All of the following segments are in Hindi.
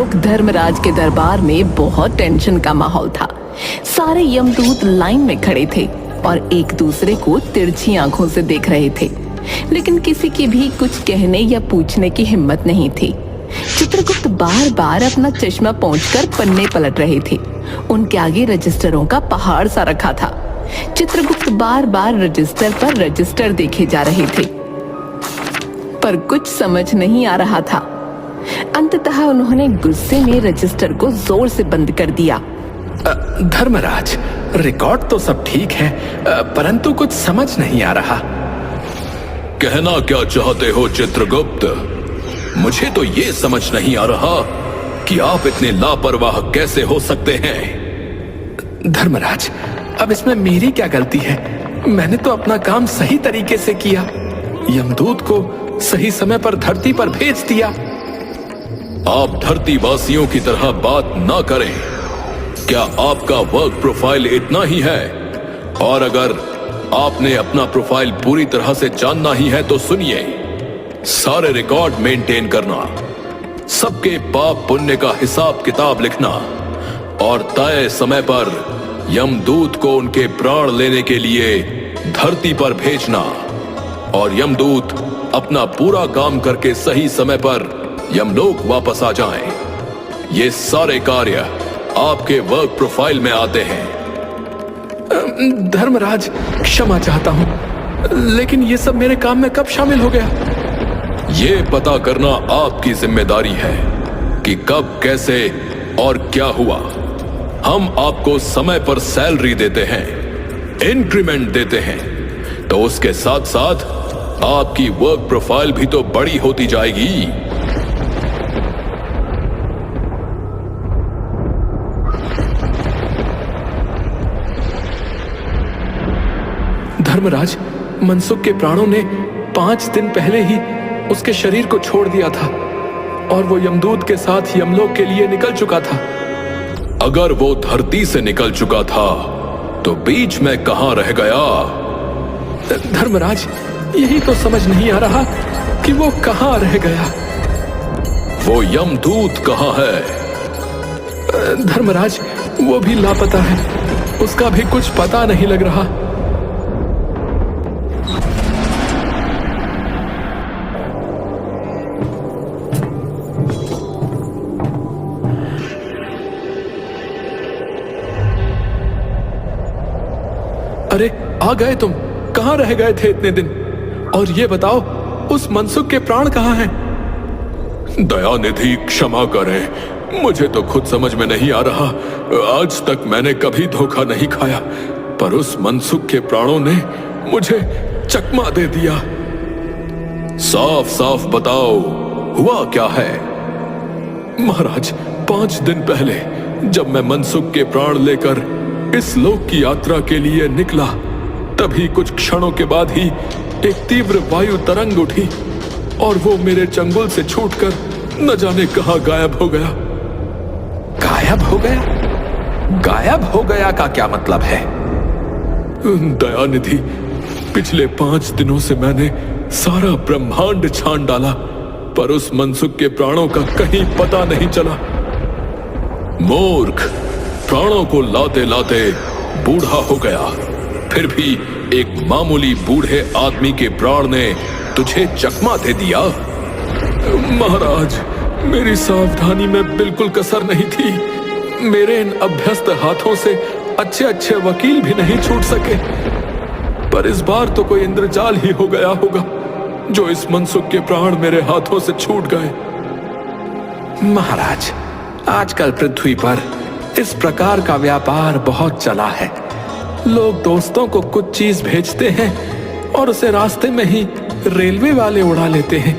वक्त धर्मराज के दरबार में बहुत टेंशन का माहौल था। सारे यमदूत लाइन में खड़े थे और एक दूसरे को तिरछी आंखों से देख रहे थे, लेकिन किसी की भी कुछ कहने या पूछने की हिम्मत नहीं थी। चित्रगुप्त बार बार अपना चश्मा पोंछकर पन्ने पलट रहे थे। उनके आगे रजिस्टरों का पहाड़ सा रखा था। चित्रगुप्त बार बार रजिस्टर पर रजिस्टर देखे जा रहे थे, पर कुछ समझ नहीं आ रहा था। अंततः उन्होंने गुस्से में रजिस्टर को जोर से बंद कर दिया। धर्मराज, रिकॉर्ड तो सब ठीक है, परंतु कुछ समझ नहीं आ रहा। कहना क्या चाहते हो चित्रगुप्त? मुझे तो ये समझ नहीं आ रहा कि आप इतने लापरवाह कैसे हो सकते हैं। धर्मराज, अब इसमें मेरी क्या गलती है? मैंने तो अपना काम सही तरीके से किया, यमदूत को सही समय पर धरती पर भेज दिया। आप धरती वासियों की तरह बात ना करें। क्या आपका वर्क प्रोफाइल इतना ही है? और अगर आपने अपना प्रोफाइल पूरी तरह से जानना ही है तो सुनिए, सारे रिकॉर्ड मेंटेन करना, सबके पाप पुण्य का हिसाब किताब लिखना और तय समय पर यमदूत को उनके प्राण लेने के लिए धरती पर भेजना, और यमदूत अपना पूरा काम करके सही समय पर यमलोक वापस आ जाएं। ये सारे कार्य आपके वर्क प्रोफाइल में आते हैं। धर्मराज, क्षमा चाहता हूं, लेकिन ये सब मेरे काम में कब शामिल हो गया? ये पता करना आपकी जिम्मेदारी है कि कब, कैसे और क्या हुआ। हम आपको समय पर सैलरी देते हैं, इंक्रीमेंट देते हैं, तो उसके साथ साथ आपकी वर्क प्रोफाइल भी तो बड़ी होती जाएगी। धर्मराज, मनसुख के प्राणों ने 5 दिन पहले ही उसके शरीर को छोड़ दिया था और वो यमदूत के साथ यमलोक के लिए निकल चुका था। अगर वो धरती से निकल चुका था तो बीच में कहां रह गया? धर्मराज, यही तो समझ नहीं आ रहा कि वो कहां रह गया। वो यमदूत कहां है? धर्मराज, वो भी लापता है, उसका भी कुछ पता नहीं लग रहा। अरे, आ गए तुम? कहां रह गए थे इतने दिन? और ये बताओ, उस मनसुख के प्राण कहां हैं? दयानिधि, क्षमा करें, मुझे तो खुद समझ में नहीं आ रहा। आज तक मैंने कभी धोखा नहीं खाया, पर उस मनसुख के प्राणों ने मुझे चकमा दे दिया। साफ साफ बताओ, हुआ क्या है? महाराज, 5 दिन पहले जब मैं मनसुख के प्राण लेकर इस लोक की यात्रा के लिए निकला, तभी कुछ क्षणों के बाद ही एक तीव्र वायु तरंग उठी और वो मेरे चंगुल से छूटकर न जाने कहां गायब हो गया। गायब हो गया? गायब हो गया का क्या मतलब है? दयानिधि, पिछले 5 दिनों से मैंने सारा ब्रह्मांड छान डाला, पर उस मनसुख के प्राणों का कहीं पता नहीं चला। मूर्ख, प्राणों को लाते लाते बूढ़ा हो गया, फिर भी एक मामूली बूढ़े आदमी के प्राण ने तुझे चकमा दे दिया। महाराज, मेरी सावधानी में बिल्कुल कसर नहीं थी। मेरे इन अभ्यस्त हाथों से अच्छे अच्छे वकील भी नहीं छूट सके, पर इस बार तो कोई इंद्रजाल ही हो गया होगा जो इस मनसुख के प्राण मेरे हाथों से छूट गए। महाराज, आजकल पृथ्वी पर इस प्रकार का व्यापार बहुत चला है। लोग दोस्तों को कुछ चीज भेजते हैं और उसे रास्ते में ही रेलवे वाले उड़ा लेते हैं।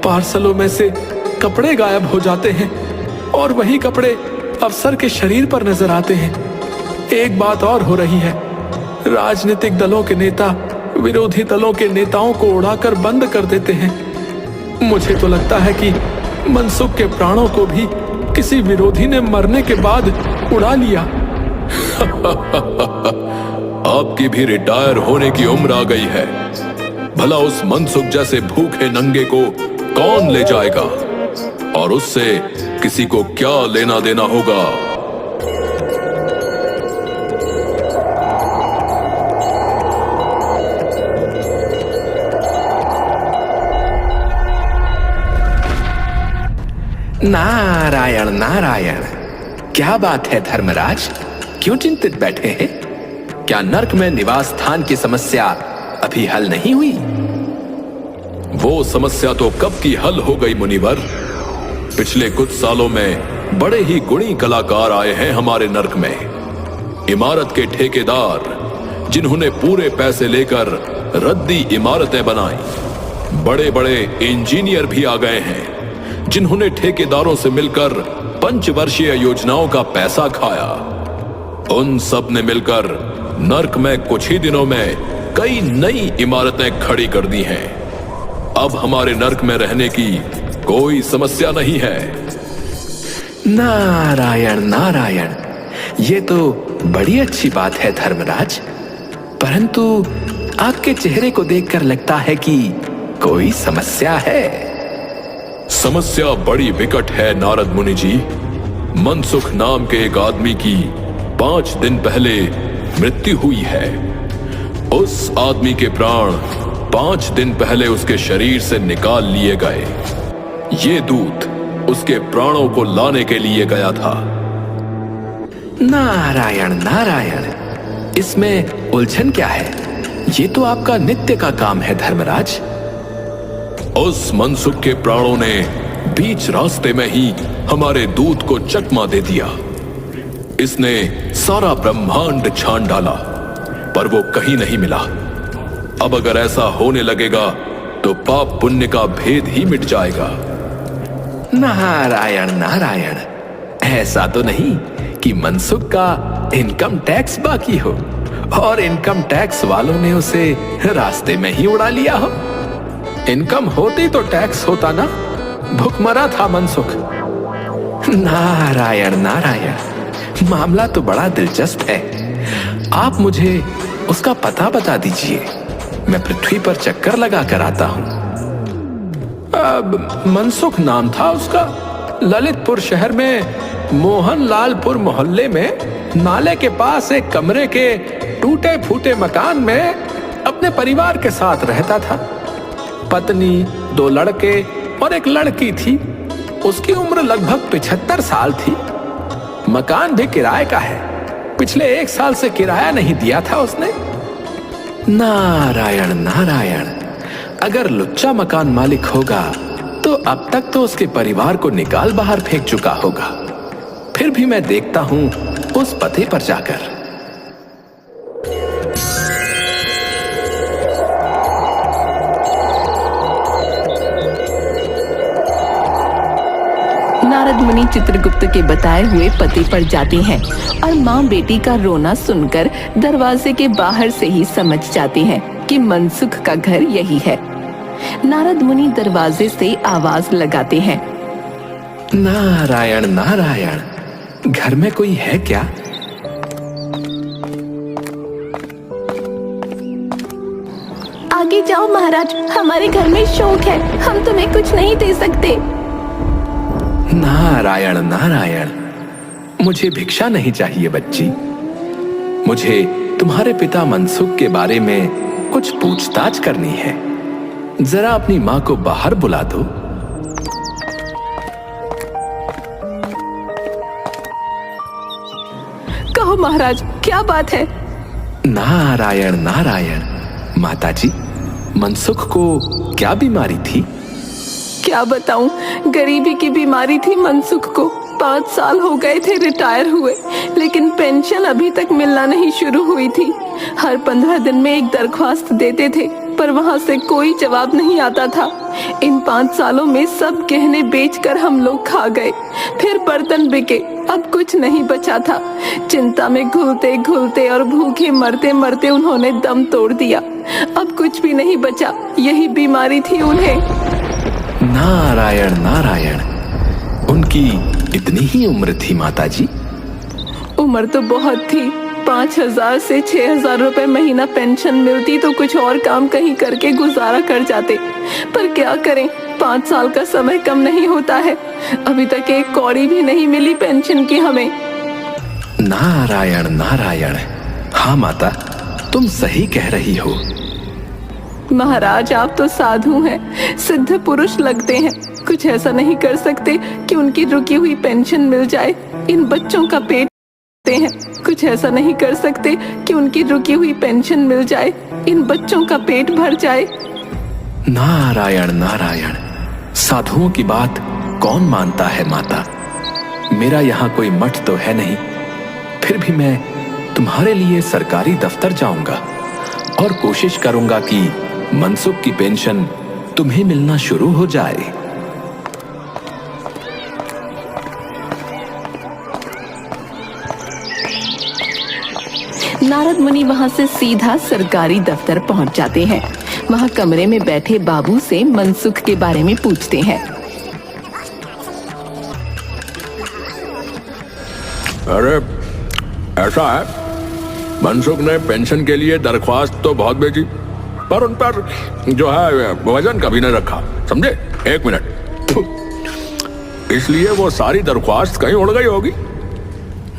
पार्सलों में से कपड़े गायब हो जाते हैं और वही कपड़े अफसर के शरीर पर नजर आते हैं। एक बात और हो रही है, राजनीतिक दलों के नेता विरोधी दलों के नेताओं को उड़ाकर बंद कर देते हैं। मुझे तो लगता है कि मनसुख के प्राणों को भी किसी विरोधी ने मरने के बाद उड़ा लिया। आपकी भी रिटायर होने की उम्र आ गई है। भला उस मनसुख जैसे भूखे नंगे को कौन ले जाएगा? और उससे किसी को क्या लेना देना होगा। नारायण नारायण, क्या बात है धर्मराज, क्यों चिंतित बैठे हैं? क्या नर्क में निवास स्थान की समस्या अभी हल नहीं हुई? वो समस्या तो कब की हल हो गई मुनिवर। पिछले कुछ सालों में बड़े ही गुणी कलाकार आए हैं हमारे नर्क में। इमारत के ठेकेदार जिन्होंने पूरे पैसे लेकर रद्दी इमारतें बनाई। बड़े बड़े इंजीनियर भी आ गए हैं जिन्होंने ठेकेदारों से मिलकर पंचवर्षीय योजनाओं का पैसा खाया। उन सब ने मिलकर नर्क में कुछ ही दिनों में कई नई इमारतें खड़ी कर दी हैं। अब हमारे नर्क में रहने की कोई समस्या नहीं है। नारायण नारायण, ये तो बड़ी अच्छी बात है धर्मराज, परंतु आपके चेहरे को देखकर लगता है कि कोई समस्या है। समस्या बड़ी विकट है नारद मुनि जी। मनसुख नाम के एक आदमी की 5 दिन पहले मृत्यु हुई है। उस आदमी के प्राण 5 दिन पहले उसके शरीर से निकाल लिए गए। ये दूत उसके प्राणों को लाने के लिए गया था। नारायण नारायण, इसमें उलझन क्या है? ये तो आपका नित्य का काम है धर्मराज। उस मनसुख के प्राणों ने बीच रास्ते में ही हमारे दूत को चकमा दे दिया। इसने सारा ब्रह्मांड छान डाला, पर वो कहीं नहीं मिला। अब अगर ऐसा होने लगेगा तो पाप पुण्य का भेद ही मिट जाएगा। नारायण नारायण, ऐसा तो नहीं कि मनसुख का इनकम टैक्स बाकी हो और इनकम टैक्स वालों ने उसे रास्ते में ही उड़ा लिया हो। इनकम होती तो टैक्स होता ना, भुखमरा था मनसुख। नारायण नारायण, मामला तो बड़ा दिलचस्प है। आप मुझे उसका पता बता दीजिए, मैं पृथ्वी पर चक्कर लगा कर आता हूं। अब मनसुख नाम था उसका। ललितपुर शहर में मोहनलालपुर मोहल्ले में नाले के पास एक कमरे के टूटे फूटे मकान में अपने परिवार के साथ रहता था। पत्नी, 2 लड़के और एक लड़की थी। उसकी उम्र लगभग 75 साल थी। मकान भी किराए का है। पिछले 1 साल से किराया नहीं दिया था उसने। नारायण नारायण, अगर लुच्चा मकान मालिक होगा तो अब तक तो उसके परिवार को निकाल बाहर फेंक चुका होगा। फिर भी मैं देखता हूं उस पते पर जाकर। नारद मुनि चित्रगुप्त के बताए हुए पते पर जाते हैं और माँ बेटी का रोना सुनकर दरवाजे के बाहर से ही समझ जाते हैं कि मनसुख का घर यही है। नारद मुनि दरवाजे से आवाज लगाते हैं, नारायण नारायण, घर में कोई है क्या? आगे जाओ महाराज, हमारे घर में शोक है, हम तुम्हें कुछ नहीं दे सकते। नारायण नारायण, मुझे भिक्षा नहीं चाहिए बच्ची। मुझे तुम्हारे पिता मनसुख के बारे में कुछ पूछताछ करनी है। जरा अपनी माँ को बाहर बुला दो। कहो महाराज, क्या बात है? नारायण नारायण, माताजी, मनसुख को क्या बीमारी थी? क्या बताऊं, गरीबी की बीमारी थी मनसुख को। 5 साल हो गए थे रिटायर हुए, लेकिन पेंशन अभी तक मिलना नहीं शुरू हुई थी। हर 15 दिन में एक दरख्वास्त देते थे, पर वहां से कोई जवाब नहीं आता था। इन 5 सालों में सब गहने बेचकर हम लोग खा गए, फिर बर्तन बिके, अब कुछ नहीं बचा था। चिंता में घुलते घुलते और भूखे मरते मरते उन्होंने दम तोड़ दिया। अब कुछ भी नहीं बचा, यही बीमारी थी उन्हें। नारायण नारायण, उनकी इतनी ही उम्र थी माताजी? उम्र तो बहुत थी। 5,000 से 6,000 रुपए महीना पेंशन मिलती तो कुछ और काम कहीं करके गुजारा कर जाते, पर क्या करें, 5 साल का समय कम नहीं होता है। अभी तक एक कौड़ी भी नहीं मिली पेंशन की हमें। नारायण नारायण। हाँ माता, तुम सही कह रही हो। महाराज, आप तो साधु हैं, सिद्ध पुरुष लगते हैं। कुछ ऐसा नहीं कर सकते कि उनकी रुकी हुई पेंशन मिल जाए? इन बच्चों का पेट हैं। कुछ ऐसा नहीं कर सकते कि उनकी रुकी हुई पेंशन मिल जाए, इन बच्चों का पेट भर जाए। नारायण नारायण। साधुओं की बात कौन मानता है माता? मेरा यहाँ कोई मठ तो है नहीं, फिर भी मैं तुम्हारे लिए सरकारी दफ्तर जाऊंगा और कोशिश करूंगा कि मनसुख की पेंशन तुम्हें मिलना शुरू हो जाए। नारद मुनि वहां से सीधा सरकारी दफ्तर पहुंच जाते हैं। वहां कमरे में बैठे बाबू से मनसुख के बारे में पूछते हैं। अरे ऐसा है, मनसुख ने पेंशन के लिए दरख्वास्त तो बहुत भेजी, पर उन पर जो है वजन कभी नहीं रखा, समझे? 1 मिनट, इसलिए वो सारी दरख्वास्त कहीं उड़ गई होगी।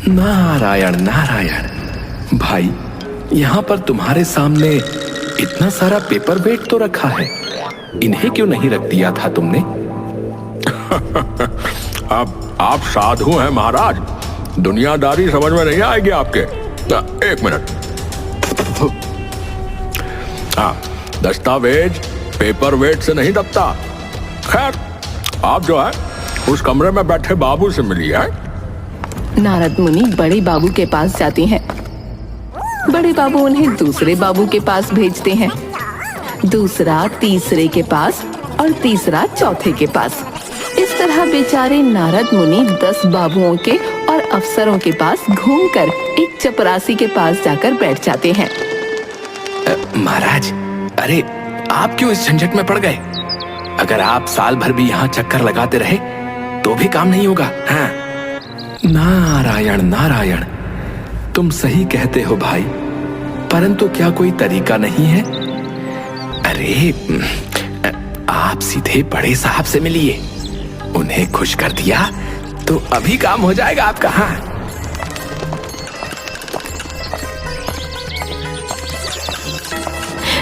नारायण नारायण। भाई, यहाँ पर तुम्हारे सामने इतना सारा पेपर वेट तो रखा है, इन्हें क्यों नहीं रख दिया था तुमने? अब आप साधु हैं महाराज, दुनियादारी समझ में नहीं आएगी आपके। 1 मिनट। हाँ, दस्तावेज पेपर वेट से नहीं दबता। खैर, आप जो है उस कमरे में बैठे बाबू से मिलिए। नारद मुनि बड़े बाबू के पास जाते हैं। बड़े बाबू उन्हें दूसरे बाबू के पास भेजते हैं, दूसरा तीसरे के पास और तीसरा चौथे के पास। इस तरह बेचारे नारद मुनि 10 बाबुओं के और अफसरों के पास घूमकर एक चपरासी के पास जाकर बैठ जाते हैं। महाराज, अरे आप क्यों इस झंझट में पड़ गए? अगर आप साल भर भी यहाँ चक्कर लगाते रहे तो भी काम नहीं होगा। हाँ। नारायण नारायण। तुम सही कहते हो भाई, परंतु क्या कोई तरीका नहीं है? अरे आप सीधे बड़े साहब से मिलिए, उन्हें खुश कर दिया तो अभी काम हो जाएगा आपका। हाँ।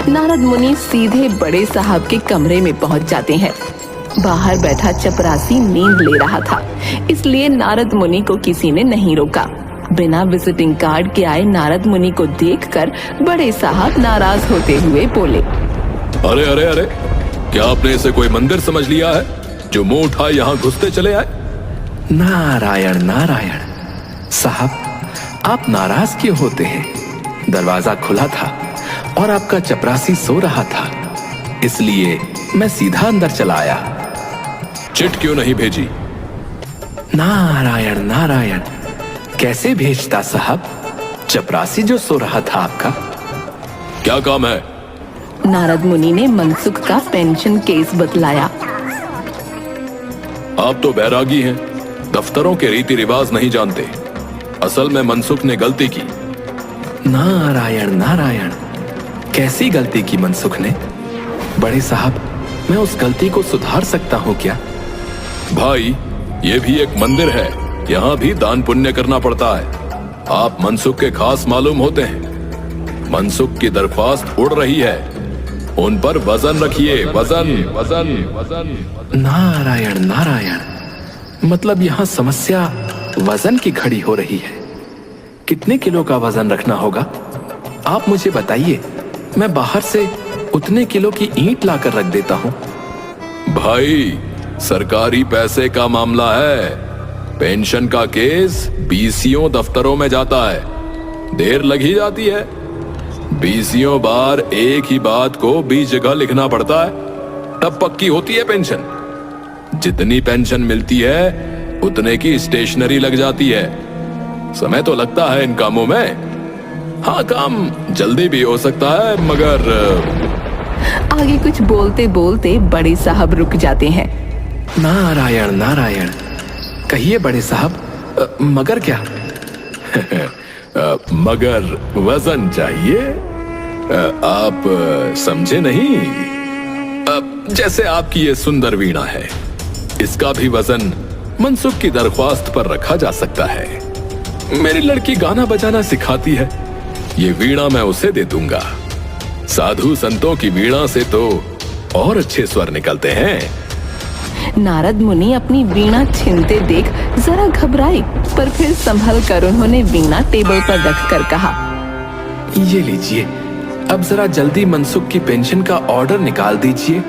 नारद मुनि सीधे बड़े साहब के कमरे में पहुंच जाते हैं। बाहर बैठा चपरासी नींद ले रहा था, इसलिए नारद मुनि को किसी ने नहीं रोका। बिना विजिटिंग कार्ड के आए नारद मुनि को देखकर बड़े साहब नाराज होते हुए बोले, अरे अरे अरे, क्या आपने इसे कोई मंदिर समझ लिया है जो मुंह उठाए यहाँ घुसते चले आए? नारायण नारायण। साहब, आप नाराज क्यों होते हैं? दरवाजा खुला था और आपका चपरासी सो रहा था, इसलिए मैं सीधा अंदर चला आया। चिट क्यों नहीं भेजी? नारायण नारायण। कैसे भेजता साहब? चपरासी जो सो रहा था आपका। क्या काम है? नारद मुनि ने मनसुख का पेंशन केस बतलाया। आप तो बैरागी हैं, दफ्तरों के रीति रिवाज नहीं जानते। असल में मनसुख ने गलती की। नारायण नारायण। कैसी गलती की मनसुख ने? बड़े साहब, मैं उस गलती को सुधार सकता हूँ क्या? भाई, ये भी एक मंदिर है, यहाँ भी दान पुण्य करना पड़ता है। आप मनसुख के खास मालूम होते हैं। मनसुख की दरख्वास्त उड़ रही है, उन पर वजन रखिए। वजन वजन वजन। नारायण नारायण। मतलब यहाँ समस्या वजन की खड़ी हो रही है। कितने किलो का वजन रखना होगा? आप मुझे बताइए, मैं बाहर से उतने किलो की ईंट लाकर रख देता हूँ। भाई, सरकारी पैसे का मामला है। पेंशन का केस बीसीओ दफ्तरों में जाता है, देर लग ही जाती है। बीसीओ बार एक ही बात को 20 जगह लिखना पड़ता है, तब पक्की होती है पेंशन। जितनी पेंशन मिलती है उतने की स्टेशनरी लग जाती है। समय तो लगता है इन कामों में। हाँ, काम जल्दी भी हो सकता है, मगर आगे कुछ बोलते बोलते बड़े साहब रुक जाते हैं। नारायण नारायण। कहिए बड़े साहब, मगर क्या? मगर वजन चाहिए। आप समझे नहीं? जैसे आपकी ये सुंदर वीणा है, इसका भी वजन मनसुख की दरख्वास्त पर रखा जा सकता है। मेरी लड़की गाना बजाना सिखाती है, ये वीणा मैं उसे दे दूंगा। साधु संतों की वीणा से तो और अच्छे स्वर निकलते हैं। नारद मुनि अपनी वीणा छीनते देख जरा घबराए, पर फिर संभल कर उन्होंने वीणा टेबल पर रखकर कहा, ये लीजिए, अब जरा जल्दी मनसुख की पेंशन का ऑर्डर निकाल दीजिए।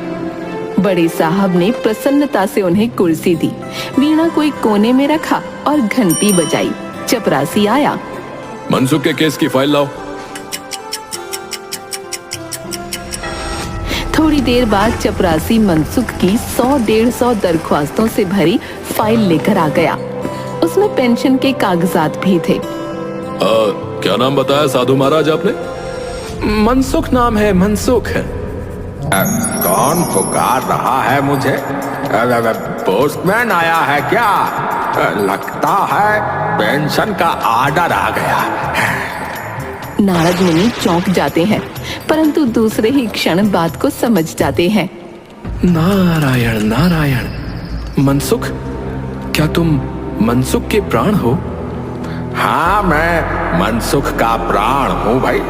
बड़े साहब ने प्रसन्नता से उन्हें कुर्सी दी, वीणा को एक कोने में रखा और घंटी बजाई। चपरासी आया। मनसुख के केस की फाइल लाओ। थोड़ी देर बाद चपरासी मनसुख की 100-150 दरख्वास्तों से भरी फाइल लेकर आ गया। उसमें पेंशन के कागजात भी थे। क्या नाम बताया साधु महाराज आपने? मनसुख नाम है, मनसुख। कौन पुकार रहा है मुझे? पोस्टमैन आया है क्या? लगता है पेंशन का ऑर्डर आ गया। नारद मुनि चौंक जाते हैं, परंतु दूसरे ही क्षण बात को समझ जाते हैं। नारायण नारायण। मनसुख, क्या तुम मनसुख के प्राण हो? हाँ, मैं मनसुख का प्राण हूँ भाई।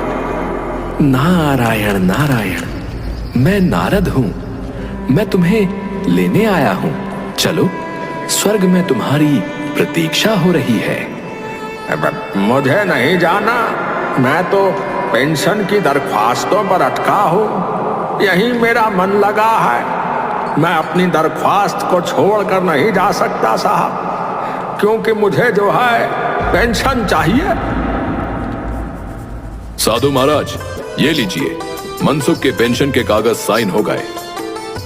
नारायण नारायण। मैं नारद हूँ, मैं तुम्हें लेने आया हूँ। चलो, स्वर्ग में तुम्हारी प्रतीक्षा हो रही है। मुझे नहीं जाना, मैं तो पेंशन की दरख्वास्तों पर अटका हूँ। यही मेरा मन लगा है। मैं अपनी दरख्वास्त को छोड़कर नहीं जा सकता साहब, क्योंकि मुझे जो है पेंशन चाहिए। साधु महाराज, ये लीजिए, मनसुख के पेंशन के कागज साइन हो गए।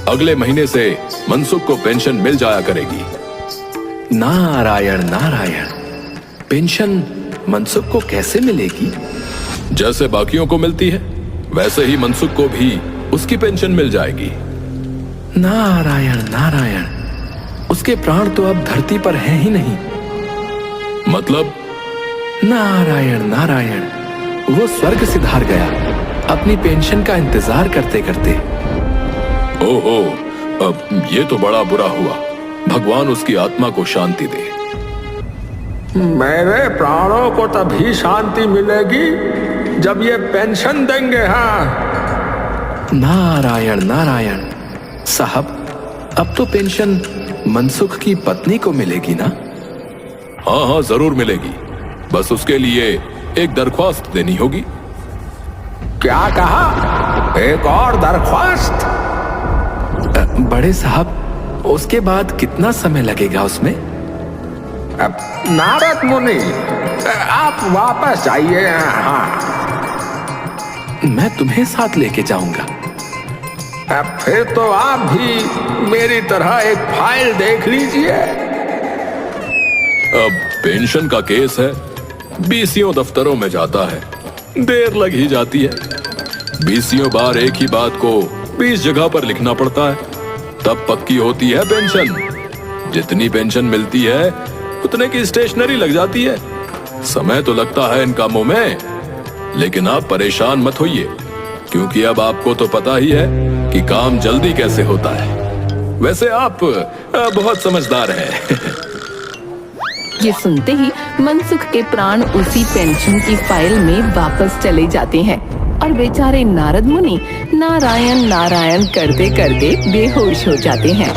अगले महीने से मनसुख को पेंशन मिल जाया करेगी। नारायण नारायण। पेंशन मनसुख को कैसे मिलेगी? जैसे बाकियों को मिलती है, वैसे ही मनसुख को भी उसकी पेंशन मिल जाएगी। नारायण नारायण। उसके प्राण तो अब धरती पर हैं ही नहीं। मतलब? नारायण नारायण, वो स्वर्ग सिधार गया अपनी पेंशन का इंतजार करते करते। ओहो, अब ये तो बड़ा बुरा हुआ। भगवान उसकी आत्मा को शांति दे। मेरे प्राणों को तभी शांति मिलेगी जब ये पेंशन देंगे। हाँ, नारायण नारायण। साहब, अब तो पेंशन मनसुख की पत्नी को मिलेगी ना? हाँ हाँ, जरूर मिलेगी। बस उसके लिए एक दरख्वास्त देनी होगी। क्या कहा? एक और दरख्वास्त? बड़े साहब, उसके बाद कितना समय लगेगा उसमें? अब नारद मुनि, आप वापस आइए। हाँ, मैं तुम्हें साथ लेके जाऊंगा। अब फिर तो आप भी मेरी तरह एक फाइल देख लीजिए। अब पेंशन का केस है, बीसियों दफ्तरों में जाता है, देर लग ही जाती है। बीसियों बार एक ही बात को 20 जगह पर लिखना पड़ता है, तब पक्की होती है पेंशन। जितनी पेंशन मिलती है उतने की स्टेशनरी लग जाती है। समय तो लगता है इन कामों में, लेकिन आप परेशान मत होइए, क्योंकि अब आपको तो पता ही है कि काम जल्दी कैसे होता है। वैसे आप बहुत समझदार हैं। ये सुनते ही मनसुख के प्राण उसी पेंशन की फाइल में वापस चले जाते हैं और बेचारे नारद मुनि नारायण नारायण करते करते बेहोश हो जाते हैं।